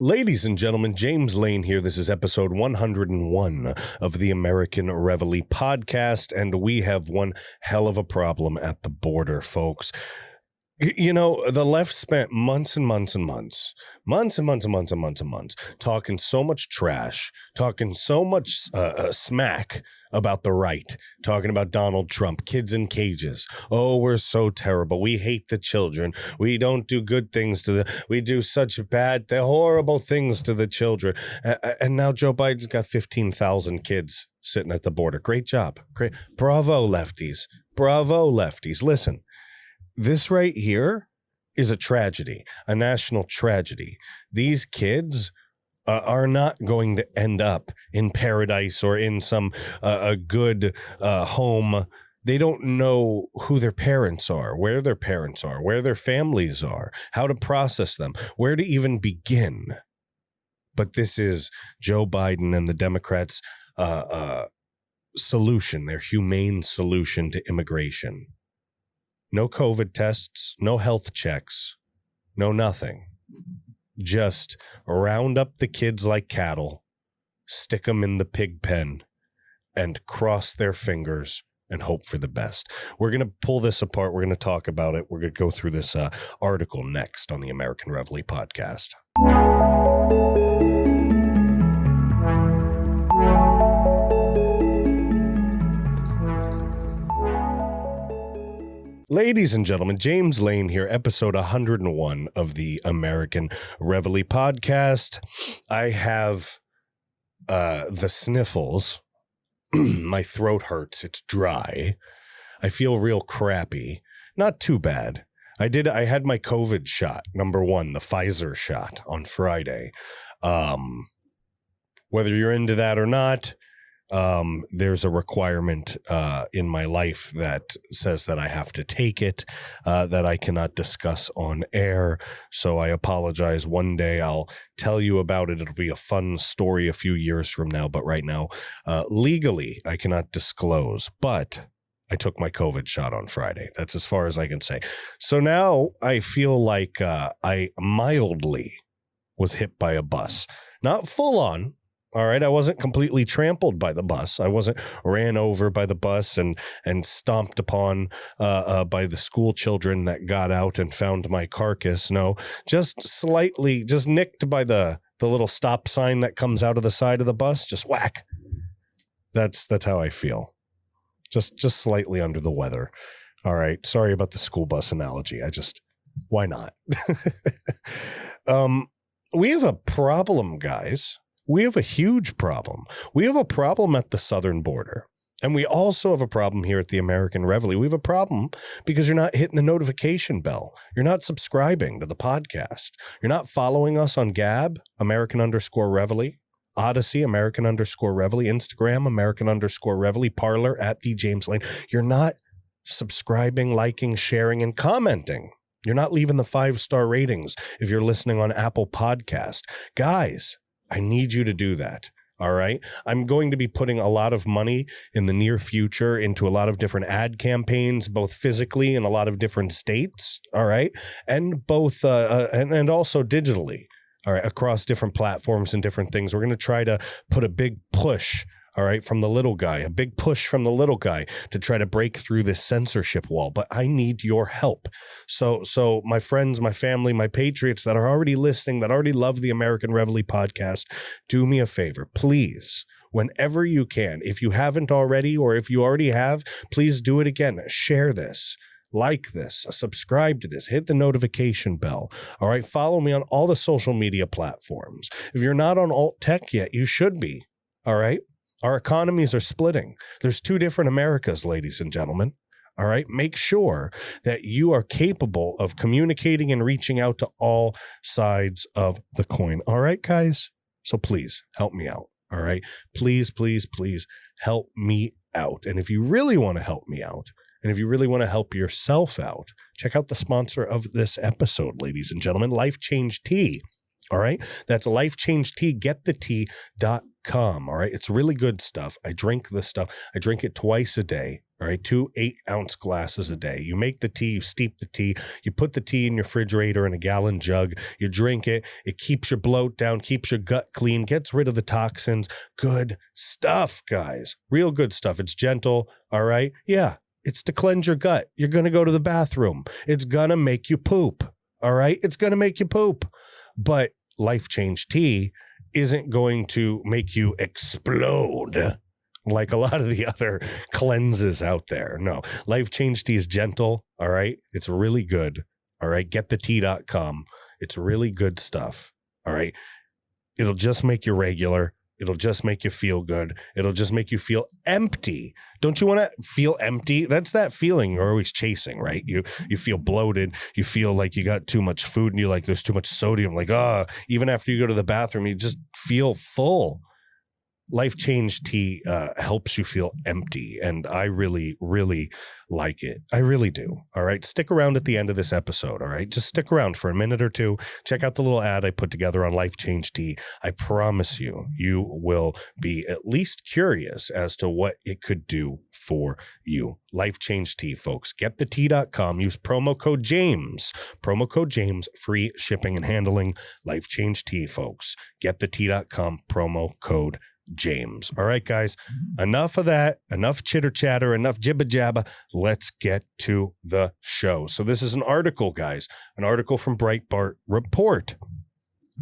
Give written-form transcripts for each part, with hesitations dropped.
Ladies and gentlemen, James Lane here. This is episode 101 of the American Reveille Podcast, and we have one hell of a problem at the border, folks. You know, the left spent months talking so much trash, talking so much smack about the right, talking about Donald Trump, kids in cages. Oh, we're so terrible. We hate the children. We don't do good things to we do such bad, horrible things to the children. And now Joe Biden's got 15,000 kids sitting at the border. Great job. Great. Bravo, lefties. Bravo, lefties. Listen. This right here is a tragedy, a national tragedy. These kids are not going to end up in paradise or in some a good home. They don't know who their parents are, where their parents are, where their families are, how to process them, where to even begin. But this is Joe Biden and the Democrats' solution, their humane solution to immigration. No COVID tests, no health checks, no nothing. Just round up the kids like cattle, stick them in the pig pen, and cross their fingers and hope for the best. We're going to pull this apart. We're going to talk about it. We're going to go through this article next on the American Reveille Podcast. Ladies and gentlemen, James Lane here, episode 101 of the American Reveille Podcast. I have the sniffles. My throat hurts. It's dry. I feel real crappy. Not too bad. I had my COVID shot, number one, the Pfizer shot on Friday. Whether you're into that or not, there's a requirement in my life that says that I have to take it, that I cannot discuss on air. So I apologize. One day I'll tell you about it. It'll be a fun story a few years from now. But right now, legally, I cannot disclose. But I took my COVID shot on Friday. That's as far as I can say. So now I feel like I mildly was hit by a bus. Not full on. All right. I wasn't completely trampled by the bus. I wasn't ran over by the bus and stomped upon by the school children that got out and found my carcass. No, just slightly, just nicked by the little stop sign that comes out of the side of the bus. Just whack. That's how I feel. Just slightly under the weather. All right. Sorry about the school bus analogy. Why not? We have a problem, guys. We have a huge problem. We have a problem at the southern border. And we also have a problem here at the American Reveille. We have a problem because you're not hitting the notification bell. You're not subscribing to the podcast. You're not following us on Gab, American_Reveille, Odyssey, American_Reveille, Instagram, American_Reveille, Parler, at the James Lane. You're not subscribing, liking, sharing, and commenting. You're not leaving the 5-star ratings if you're listening on Apple Podcast. Guys, I need you to do that. All right. I'm going to be putting a lot of money in the near future into a lot of different ad campaigns, both physically in a lot of different states. All right. And both and also digitally. All right. Across different platforms and different things. We're going to try to put a big push. All right, from the little guy, a big push from the little guy to try to break through this censorship wall. But I need your help. So my friends, my family, my patriots that are already listening, that already love the American Reveille Podcast, do me a favor, please. Whenever you can, if you haven't already, or if you already have, please do it again. Share this. Like this, subscribe to this, hit the notification bell. All right. Follow me on all the social media platforms. If you're not on alt tech yet, you should be. All right. Our economies are splitting. There's two different Americas, ladies and gentlemen. All right. Make sure that you are capable of communicating and reaching out to all sides of the coin. All right, guys. So please help me out. All right. Please, please, please help me out. And if you really want to help me out, and if you really want to help yourself out, check out the sponsor of this episode, ladies and gentlemen, Life Change Tea. All right. That's lifechangetea, getthetea.com. All right. It's really good stuff. I drink this stuff. I drink it twice a day. All right, 2 8-ounce glasses a day. You make the tea, you steep the tea, you put the tea in your refrigerator in a gallon jug, you drink it, it keeps your bloat down, keeps your gut clean, gets rid of the toxins. Good stuff, guys. Real good stuff. It's gentle, all right? Yeah, it's to cleanse your gut. You're going to go to the bathroom. It's going to make you poop, all right? It's going to make you poop. But Life Change Tea isn't going to make you explode like a lot of the other cleanses out there. No, Life Change Tea is gentle. All right. It's really good. All right. Getthetea.com. It's really good stuff. All right. It'll just make you regular. It'll just make you feel good. It'll just make you feel empty. Don't you want to feel empty? That's that feeling you're always chasing, right? You feel bloated. You feel like you got too much food and you like there's too much sodium. Like, even after you go to the bathroom, you just feel full. Life Change Tea helps you feel empty, and I really, really like it. I really do. All right. Stick around at the end of this episode. All right. Just stick around for a minute or two. Check out the little ad I put together on Life Change Tea. I promise you, you will be at least curious as to what it could do for you. Life Change Tea, folks. Getthetea.com. Use promo code James. Promo code James. Free shipping and handling. Life Change Tea, folks. Getthetea.com. Promo code James. All right, guys, enough of that, enough chitter chatter, enough jibba jabba. Let's get to the show. So this is an article, guys, an article from Breitbart Report.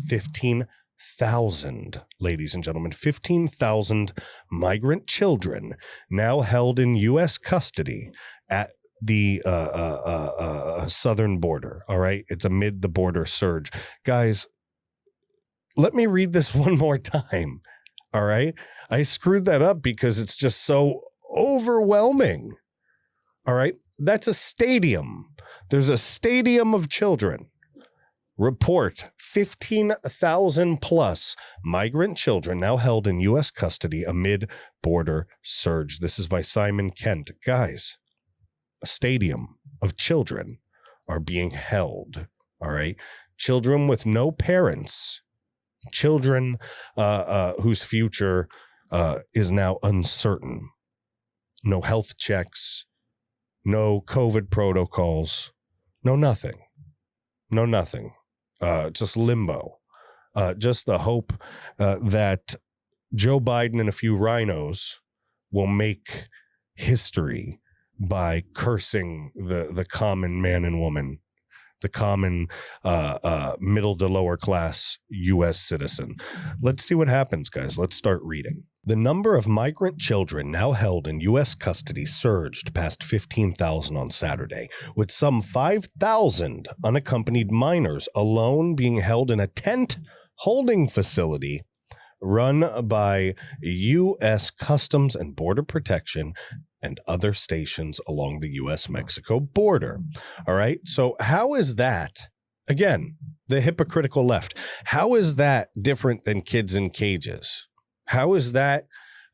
15,000, ladies and gentlemen, 15,000 migrant children now held in U.S. custody at the southern border. All right. It's amid the border surge. Guys, let me read this one more time. All right. I screwed that up because it's just so overwhelming. All right. That's a stadium. There's a stadium of children. Report 15,000 plus migrant children now held in U.S. custody amid border surge. This is by Simon Kent. Guys, a stadium of children are being held. All right. Children with no parents. Children whose future is now uncertain. No health checks, no COVID protocols, no nothing. Just limbo. Just the hope that Joe Biden and a few rhinos will make history by cursing the common man and woman, the common middle to lower class U.S. citizen. Let's see what happens, guys. Let's start reading. The number of migrant children now held in U.S. custody surged past 15,000 on Saturday, with some 5,000 unaccompanied minors alone being held in a tent holding facility run by U.S. Customs and Border Protection and other stations along the U.S.-Mexico border. All right. So how is that, again, the hypocritical left, how is that different than kids in cages? How is that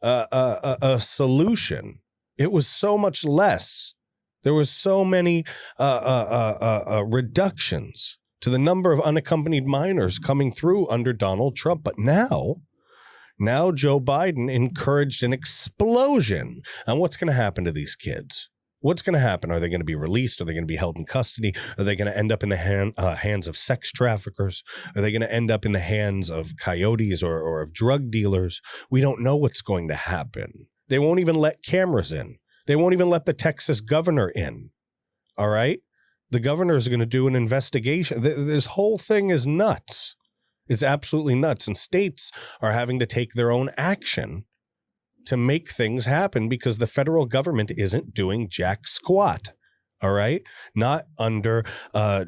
a solution? It was so much less. There was so many reductions to the number of unaccompanied minors coming through under Donald Trump. But now Joe Biden encouraged an explosion. And what's going to happen to these kids? What's going to happen? Are they going to be released? Are they going to be held in custody? Are they going to end up in the hands of sex traffickers? Are they going to end up in the hands of coyotes or of drug dealers? We don't know what's going to happen. They won't even let cameras in. They won't even let the Texas governor in. All right? The governor is going to do an investigation. This whole thing is nuts. It's absolutely nuts. And states are having to take their own action to make things happen because the federal government isn't doing jack squat. All right. Not under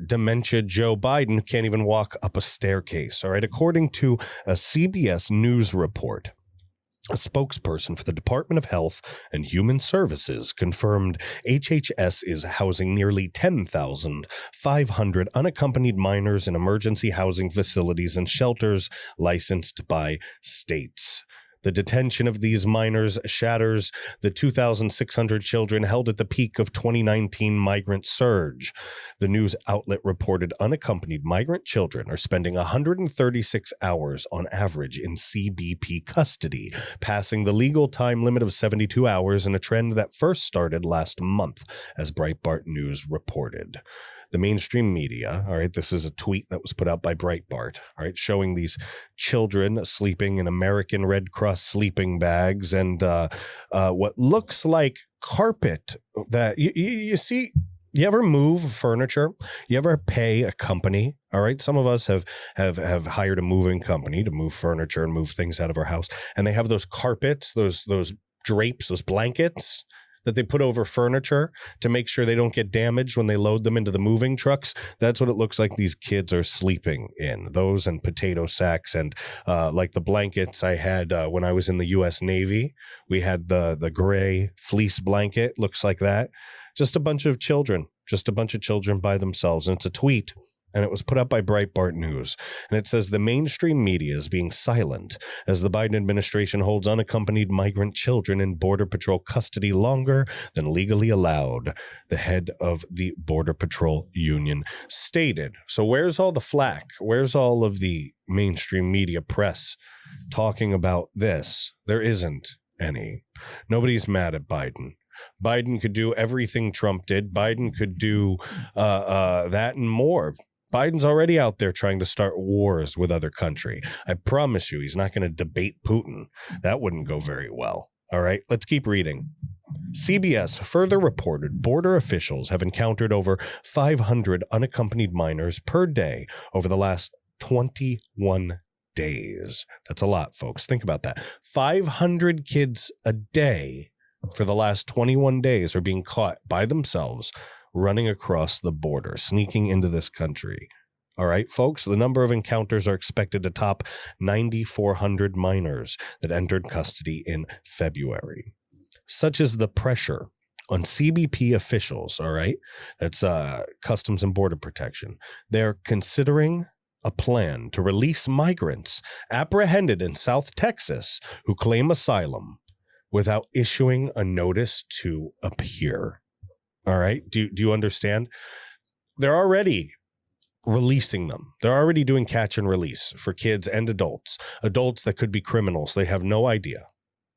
dementia Joe Biden, who can't even walk up a staircase. All right. According to a CBS News report, a spokesperson for the Department of Health and Human Services confirmed HHS is housing nearly 10,500 unaccompanied minors in emergency housing facilities and shelters licensed by states. The detention of these minors shatters the 2,600 children held at the peak of 2019 migrant surge. The news outlet reported unaccompanied migrant children are spending 136 hours on average in CBP custody, passing the legal time limit of 72 hours in a trend that first started last month, as Breitbart News reported. The mainstream media, all right, this is a tweet that was put out by Breitbart, all right, showing these children sleeping in American Red Cross sleeping bags and what looks like carpet that you see. You ever move furniture? You ever pay a company? All right. Some of us have hired a moving company to move furniture and move things out of our house. And they have those carpets, those drapes, those blankets that they put over furniture to make sure they don't get damaged when they load them into the moving trucks. That's what it looks like these kids are sleeping in. Those and potato sacks and like the blankets I had when I was in the U.S. Navy. We had the gray fleece blanket. Looks like that. Just a bunch of children by themselves. And it's a tweet. And it was put up by Breitbart News. And it says the mainstream media is being silent as the Biden administration holds unaccompanied migrant children in Border Patrol custody longer than legally allowed, the head of the Border Patrol Union stated. So where's all the flack? Where's all of the mainstream media press talking about this? There isn't any. Nobody's mad at Biden. Biden could do everything Trump did. Biden could do that and more. Biden's already out there trying to start wars with other country. I promise you, he's not going to debate Putin. That wouldn't go very well. All right, let's keep reading. CBS further reported border officials have encountered over 500 unaccompanied minors per day over the last 21 days. That's a lot, folks. Think about that. 500 kids a day for the last 21 days are being caught by themselves running across the border, sneaking into this country. All right, folks, the number of encounters are expected to top 9,400 minors that entered custody in February. Such is the pressure on CBP officials, all right, that's Customs and Border Protection. They're considering a plan to release migrants apprehended in South Texas who claim asylum without issuing a notice to appear. All right. Do you understand? They're already releasing them. They're already doing catch and release for kids and adults that could be criminals. They have no idea.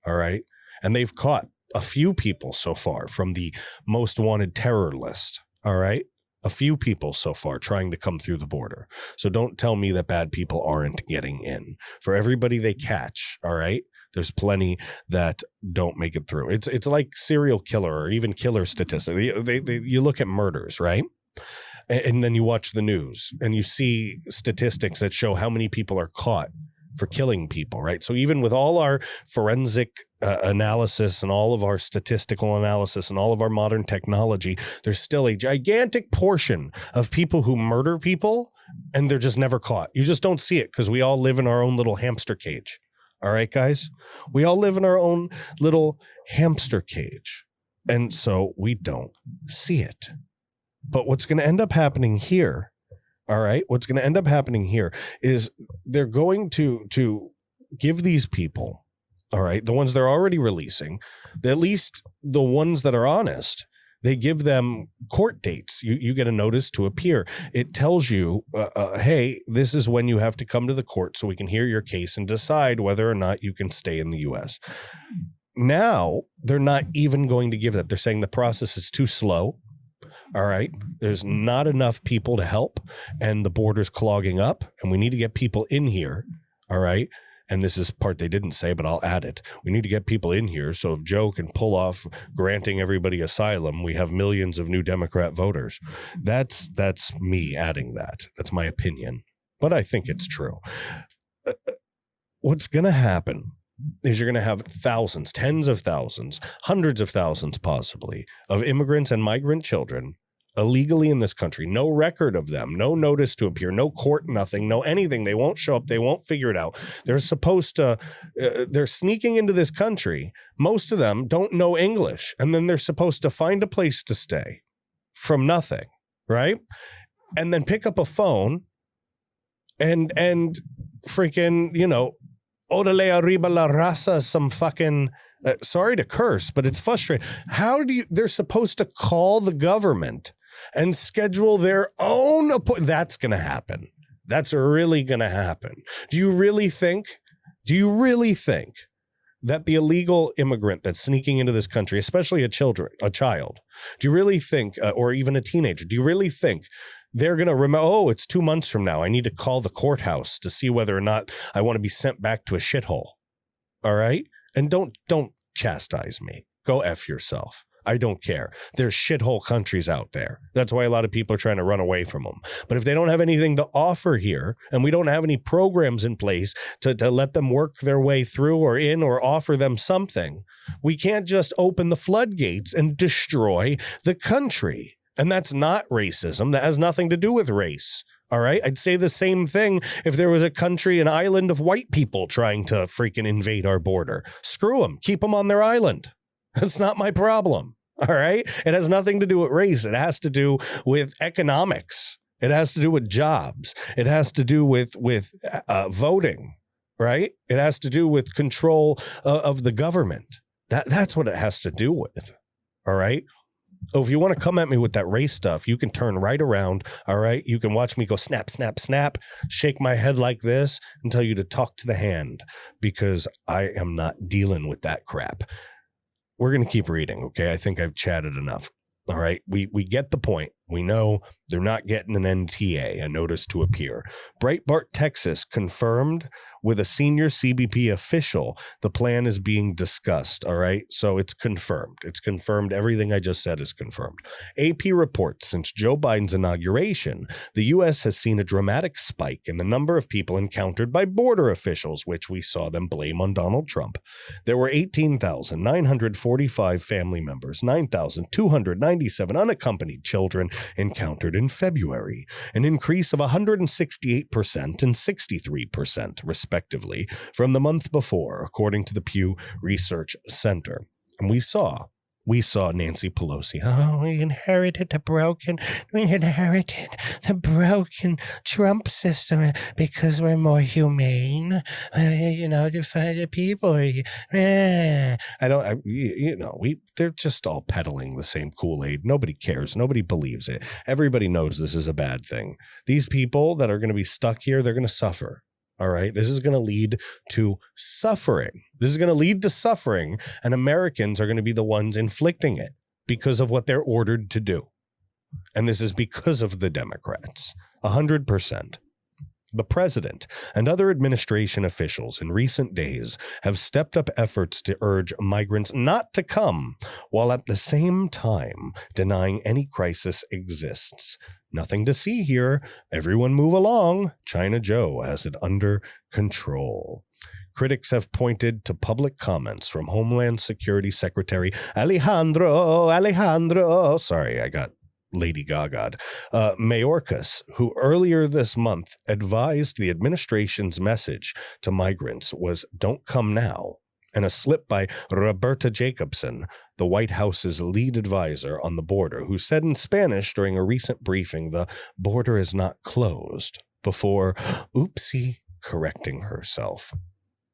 All right. And they've caught a few people so far from the most wanted terror list. All right. A few people so far trying to come through the border. So don't tell me that bad people aren't getting in. For everybody they catch. All right. There's plenty that don't make it through. It's like serial killer or even killer statistics. You look at murders, right? And then you watch the news and you see statistics that show how many people are caught for killing people, right? So even with all our forensic analysis and all of our statistical analysis and all of our modern technology, there's still a gigantic portion of people who murder people and they're just never caught. You just don't see it because we all live in our own little hamster cage. All right, guys, we all live in our own little hamster cage. And so we don't see it. But what's going to end up happening here, all right, what's going to end up happening here is they're going to give these people, all right, the ones they're already releasing, at least the ones that are honest, they give them court dates. You get a notice to appear. It tells you, hey, this is when you have to come to the court so we can hear your case and decide whether or not you can stay in the U.S. Now, they're not even going to give that. They're saying the process is too slow. All right. There's not enough people to help and the border's clogging up and we need to get people in here. All right. And this is part they didn't say, but I'll add it. We need to get people in here. So if Joe can pull off granting everybody asylum, we have millions of new Democrat voters. That's me adding that. That's my opinion. But I think it's true. What's going to happen is you're going to have thousands, tens of thousands, hundreds of thousands possibly of immigrants and migrant children illegally in this country, no record of them, no notice to appear, no court, nothing, no anything. They won't show up. They won't figure it out. They're supposed to, they're sneaking into this country. Most of them don't know English. And then they're supposed to find a place to stay from nothing, right? And then pick up a phone and freaking, Orale arriba la raza, some fucking, sorry to curse, but it's frustrating. They're supposed to call the government and schedule their own appointment. That's going to happen. That's really going to happen. Do you really think that the illegal immigrant that's sneaking into this country, especially a child, do you really think, or even a teenager, do you really think they're going to remember, oh, it's 2 months from now, I need to call the courthouse to see whether or not I want to be sent back to a shithole? All right? And don't chastise me. Go F yourself. I don't care. There's shithole countries out there. That's why a lot of people are trying to run away from them. But if they don't have anything to offer here, and we don't have any programs in place to let them work their way through or offer them something, we can't just open the floodgates and destroy the country. And that's not racism. That has nothing to do with race. All right. I'd say the same thing if there was a country, an island of white people trying to freaking invade our border. Screw them. Keep them on their island. That's not my problem. All right. It has nothing to do with race. It has to do with economics. It has to do with jobs. It has to do with voting. Right. It has to do with control of the government. That's what it has to do with. All right. Oh, if you want to come at me with that race stuff, you can turn right around. All right. You can watch me go snap, snap, snap, shake my head like this and tell you to talk to the hand, because I am not dealing with that crap. We're going to keep reading. OK, I think I've chatted enough. All right. We get the point. We know they're not getting an NTA, a notice to appear. Breitbart, Texas confirmed with a senior CBP official the plan is being discussed. All right. So it's confirmed. It's confirmed. Everything I just said is confirmed. AP reports since Joe Biden's inauguration, the U.S. has seen a dramatic spike in the number of people encountered by border officials, which we saw them blame on Donald Trump. There were 18,945 family members, 9,297 unaccompanied children encountered in February, an increase of 168% and 63%, respectively, from the month before, according to the Pew Research Center. And we saw Nancy Pelosi. Oh, we inherited the broken Trump system because we're more humane. The people. They're just all peddling the same Kool-Aid. Nobody cares. Nobody believes it. Everybody knows this is a bad thing. These people that are going to be stuck here, they're going to suffer. All right. This is going to lead to suffering. And Americans are going to be the ones inflicting it because of what they're ordered to do. And this is because of the Democrats. 100%. The president and other administration officials in recent days have stepped up efforts to urge migrants not to come, while at the same time denying any crisis exists. Nothing to see here. Everyone move along. China Joe has it under control. Critics have pointed to public comments from Homeland Security Secretary Alejandro. Sorry, I got Lady Gaga. Mayorkas, who earlier this month advised the administration's message to migrants was "Don't come now," and a slip by Roberta Jacobson, the White House's lead advisor on the border, who said in Spanish during a recent briefing, the border is not closed, before, oopsie, correcting herself.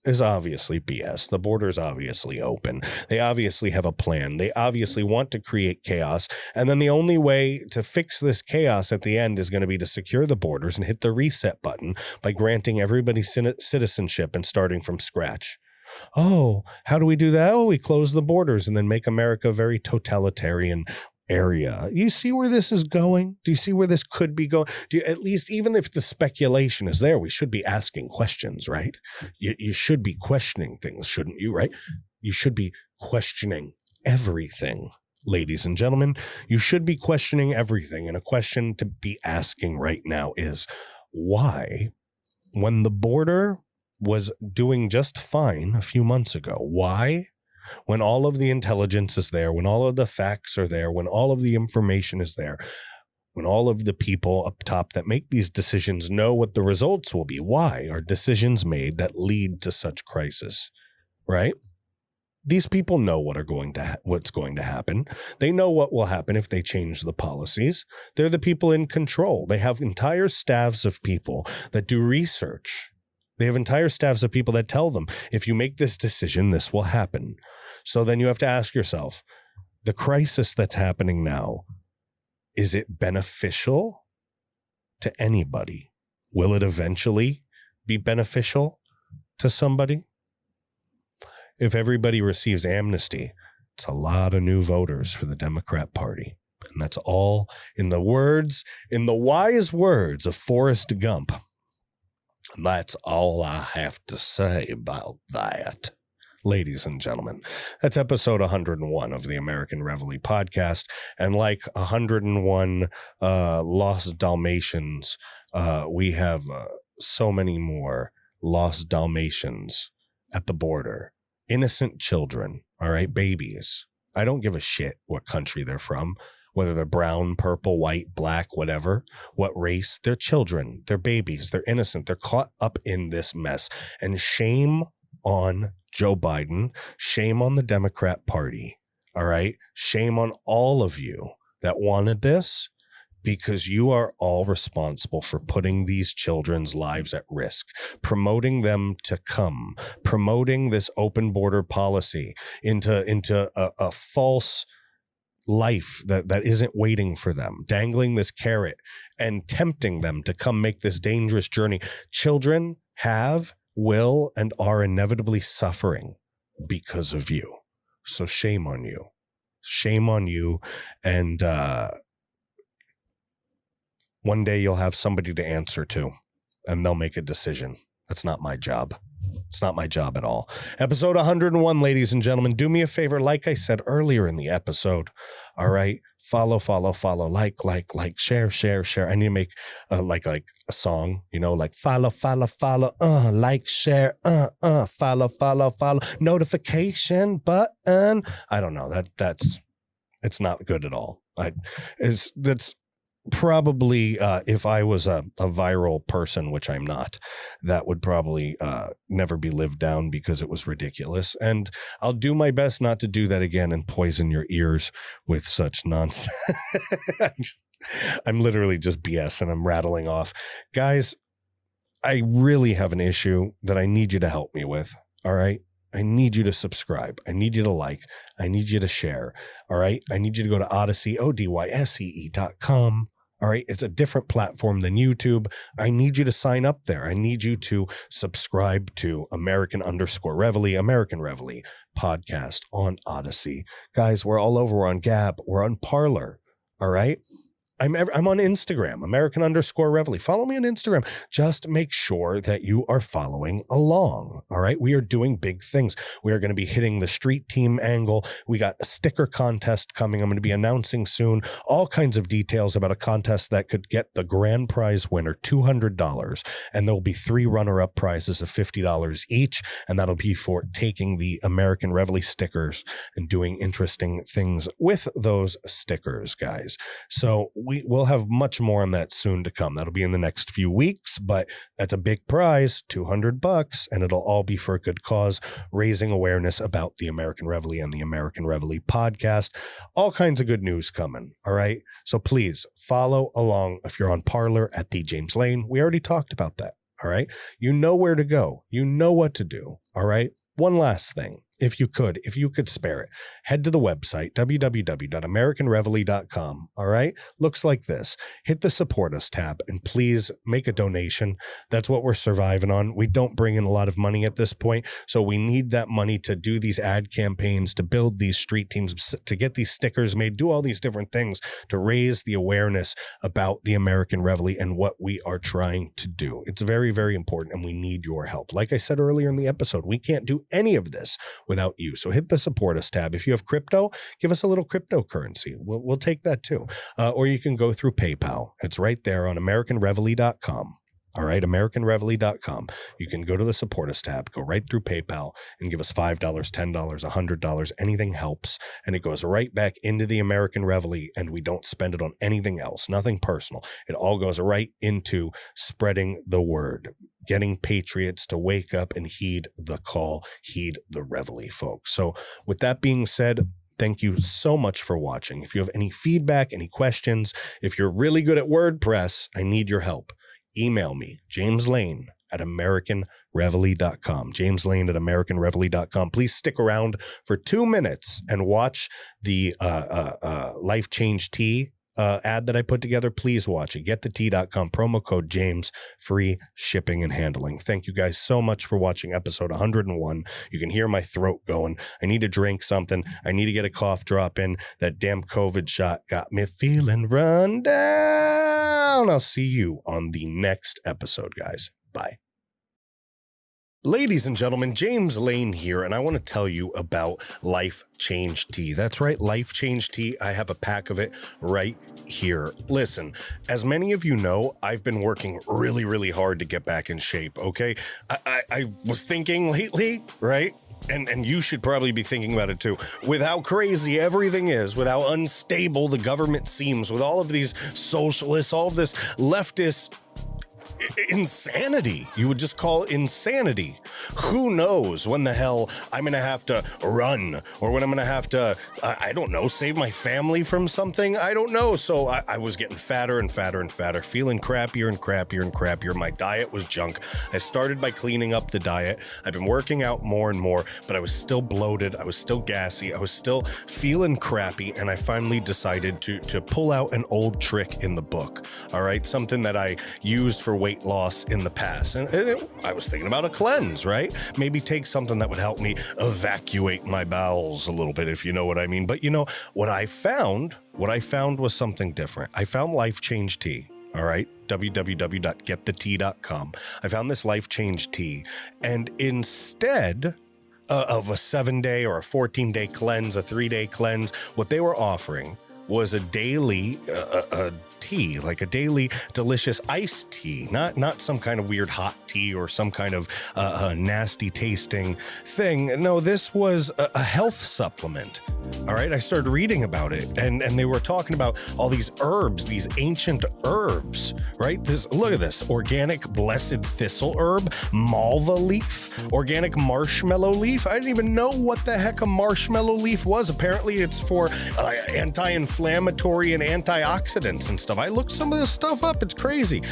Is obviously BS. The border is obviously open. They obviously have a plan. They obviously want to create chaos. And then the only way to fix this chaos at the end is going to be to secure the borders and hit the reset button by granting everybody citizenship and starting from scratch. Oh, how do we do that? Oh, we close the borders and then make America a very totalitarian area. You see where this is going? Do you see where this could be going? At least, even if the speculation is there, we should be asking questions, right? You should be questioning things, shouldn't you, right? You should be questioning everything, ladies and gentlemen. You should be questioning everything. And a question to be asking right now is, why, when the border was doing just fine a few months ago, why, when all of the intelligence is there, when all of the facts are there, when all of the information is there, when all of the people up top that make these decisions know what the results will be, why are decisions made that lead to such crisis, right? These people know what's going to happen. They know what will happen if they change the policies. They're the people in control. They have entire staffs of people that do research They have entire staffs of people that tell them, if you make this decision, this will happen. So then you have to ask yourself, the crisis that's happening now, is it beneficial to anybody? Will it eventually be beneficial to somebody? If everybody receives amnesty, it's a lot of new voters for the Democrat Party. And that's all in the wise words of Forrest Gump. And that's all I have to say about that. Ladies and gentlemen, that's episode 101 of the American Reveille Podcast. And like 101 Lost Dalmatians, we have so many more Lost Dalmatians at the border. Innocent children, all right, babies. I don't give a shit what country they're from, whether they're brown, purple, white, black, whatever, what race. They're children, they're babies, they're innocent. They're caught up in this mess. And shame on Joe Biden, shame on the Democrat Party, all right? Shame on all of you that wanted this, because you are all responsible for putting these children's lives at risk, promoting them to come, promoting this open border policy into a false life that isn't waiting for them, dangling this carrot and tempting them to come make this dangerous journey. Children have, will, and are inevitably suffering because of you. So shame on you. Shame on you. And one day you'll have somebody to answer to, and they'll make a decision. That's not my job. It's not my job at all. Episode 101, ladies and gentlemen. Do me a favor, like I said earlier in the episode. All right. Follow, like, share. I need to make like a song, like follow, like, share, follow, notification button. I don't know. It's not good at all. That's probably if I was a viral person, which I'm not, that would probably never be lived down because it was ridiculous. And I'll do my best not to do that again and poison your ears with such nonsense. I'm literally just BS and I'm rattling off. Guys, I really have an issue that I need you to help me with. All right. I need you to subscribe. I need you to like. I need you to share. All right. I need you to go to Odyssey, ODYSEE.com. All right. It's a different platform than YouTube. I need you to sign up there. I need you to subscribe to American Reveille Podcast on Odyssey. Guys, we're all over. We're on Gab. We're on Parler. All right. I'm on Instagram, American_Reveille. Follow me on Instagram. Just make sure that you are following along. All right. We are doing big things. We are going to be hitting the street team angle. We got a sticker contest coming. I'm going to be announcing soon all kinds of details about a contest that could get the grand prize winner $200. And there will be 3 runner-up prizes of $50 each. And that'll be for taking the American Reveille stickers and doing interesting things with those stickers, guys. So we'll have much more on that soon to come. That'll be in the next few weeks, but that's a big prize, $200, and it'll all be for a good cause, raising awareness about the American Reveille and the American Reveille Podcast. All kinds of good news coming. All right. So please follow along if you're on Parler at the James Lane. We already talked about that. All right. You know where to go. You know what to do. All right. One last thing. If you could spare it, head to the website, www.americanreveille.com. All right. Looks like this. Hit the support us tab and please make a donation. That's what we're surviving on. We don't bring in a lot of money at this point. So we need that money to do these ad campaigns, to build these street teams, to get these stickers made, do all these different things to raise the awareness about the American Reveille and what we are trying to do. It's very, very important and we need your help. Like I said earlier in the episode, we can't do any of this without you. So hit the support us tab. If you have crypto, give us a little cryptocurrency. We'll take that too. Or you can go through PayPal. It's right there on AmericanReveille.com. All right, AmericanReveille.com. You can go to the support us tab, go right through PayPal and give us $5, $10, $100. Anything helps. And it goes right back into the American Reveille and we don't spend it on anything else, nothing personal. It all goes right into spreading the word, getting patriots to wake up and heed the call, heed the Reveille, folks. So with that being said, thank you so much for watching. If you have any feedback, any questions, if you're really good at WordPress, I need your help. Email me, James Lane at AmericanReveille.com. James Lane at AmericanReveille.com. Please stick around for 2 minutes and watch the Life Change Tea ad that I put together. Please watch it. GetTheTea.com, promo code James, free shipping and handling. Thank you guys so much for watching episode 101. You can hear my throat going. I need to drink something. I need to get a cough drop in. That damn COVID shot got me feeling run down. I'll see you on the next episode, guys. Bye. Ladies and gentlemen, James Lane here, and I want to tell you about Life Change Tea. That's right, Life Change Tea. I have a pack of it right here. Listen, as many of you know, I've been working really, really hard to get back in shape, okay? I was thinking lately, right? And you should probably be thinking about it too, with how crazy everything is, with how unstable the government seems, with all of these socialists, all of this leftist insanity. You would just call insanity. Who knows when the hell I'm going to have to run, or when I'm going to have to, I don't know, save my family from something. I don't know. So I was getting fatter and fatter and fatter, feeling crappier and crappier and crappier. My diet was junk. I started by cleaning up the diet. I've been working out more and more, but I was still bloated. I was still gassy. I was still feeling crappy. And I finally decided to pull out an old trick in the book. All right. Something that I used for weight loss in the past. And I was thinking about a cleanse, right? Maybe take something that would help me evacuate my bowels a little bit, if you know what I mean. But you know, what I found was something different. I found Life Change Tea. All right. www.getthetea.com. I found this Life Change Tea. And instead of a 7-day or a 14-day cleanse, a 3-day cleanse, what they were offering was a daily tea, like a daily delicious iced tea, not some kind of weird hot tea or some kind of nasty tasting thing. No, this was a health supplement. All right, I started reading about it, and they were talking about all these herbs, these ancient herbs, right? Look at this: organic blessed thistle herb, malva leaf, organic marshmallow leaf. I didn't even know what the heck a marshmallow leaf was. Apparently, it's for anti-inflammatory and antioxidants and stuff. I looked some of this stuff up. It's crazy.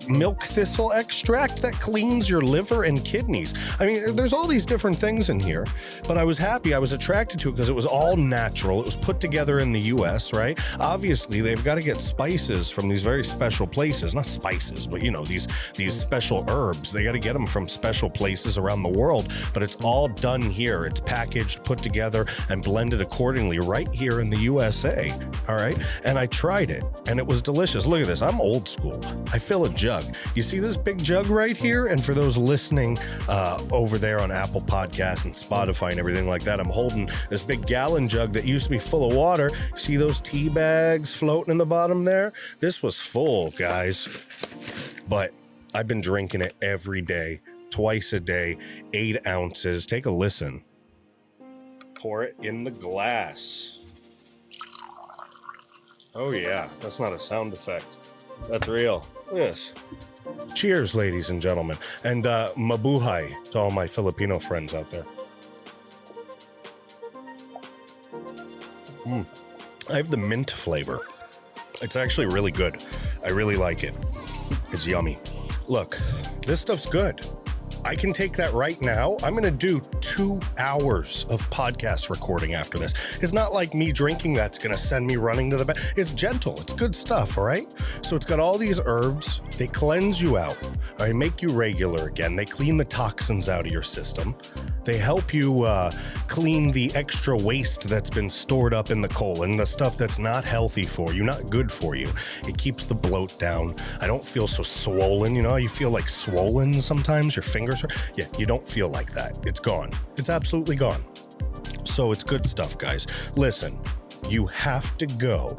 Milk thistle extract that cleans your liver and kidneys. I mean, there's all these different things in here, but I was happy. I was attracted to it because it was all natural. It was put together in the US, right? Obviously, they've got to get spices from these very special places. Not spices, but you know, these special herbs. They got to get them from special places around the world, but it's all done here. It's packaged, put together, and blended accordingly right here in the USA. All right. And I tried it, and it was delicious. Look at this. I'm old school. I fill a jug. You see this big jug right here? And for those listening over there on Apple Podcasts and Spotify and everything like that, I'm holding this big gallon jug that used to be full of water. See those tea bags floating in the bottom there? This was full, guys. But I've been drinking it every day, twice a day, 8 ounces. Take a listen. Pour it in the glass. Oh yeah, that's not a sound effect. That's real. Look at this. Cheers, ladies and gentlemen. And mabuhay to all my Filipino friends out there. I have the mint flavor. It's actually really good. I really like it. It's yummy. Look, this stuff's good. I can take that right now. I'm going to do 2 hours of podcast recording after this. It's not like me drinking that's going to send me running to the back. It's gentle. It's good stuff, all right? So it's got all these herbs. They cleanse you out. They make you regular again. They clean the toxins out of your system. They help you clean the extra waste that's been stored up in the colon, the stuff that's not healthy for you, not good for you. It keeps the bloat down. I don't feel so swollen. You know how you feel like swollen sometimes? Your fingers are... Yeah, you don't feel like that. It's gone. It's absolutely gone. So it's good stuff, guys. Listen, you have to go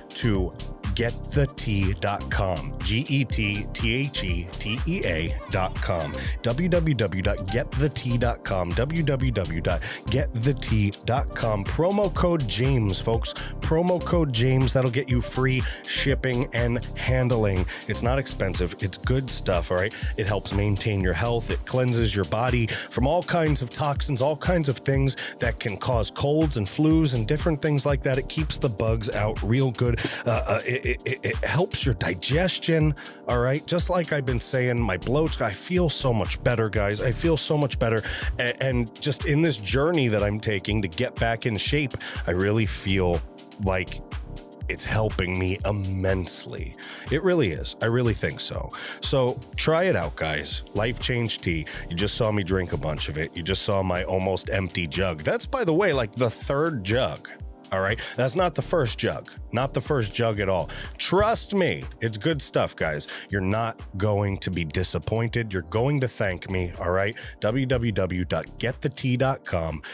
to getthetea.com, GETTHETEA.com, www.getthetea.com, www.getthetea.com. Promo code James, folks. Promo code James. That'll get you free shipping and handling. It's not expensive. It's good stuff, all right? It helps maintain your health. It cleanses your body from all kinds of toxins, all kinds of things that can cause colds and flus and different things like that. It keeps the bugs out real good. it helps your digestion. All right. Just like I've been saying, my bloats, I feel so much better, guys. I feel so much better. And just in this journey that I'm taking to get back in shape, I really feel like it's helping me immensely. It really is. I really think so. So try it out, guys. Life Change Tea. You just saw me drink a bunch of it. You just saw my almost empty jug. That's, by the way, like the third jug. All right. That's not the first jug. Not the first jug at all. Trust me. It's good stuff, guys. You're not going to be disappointed. You're going to thank me. All right. www.getthetea.com.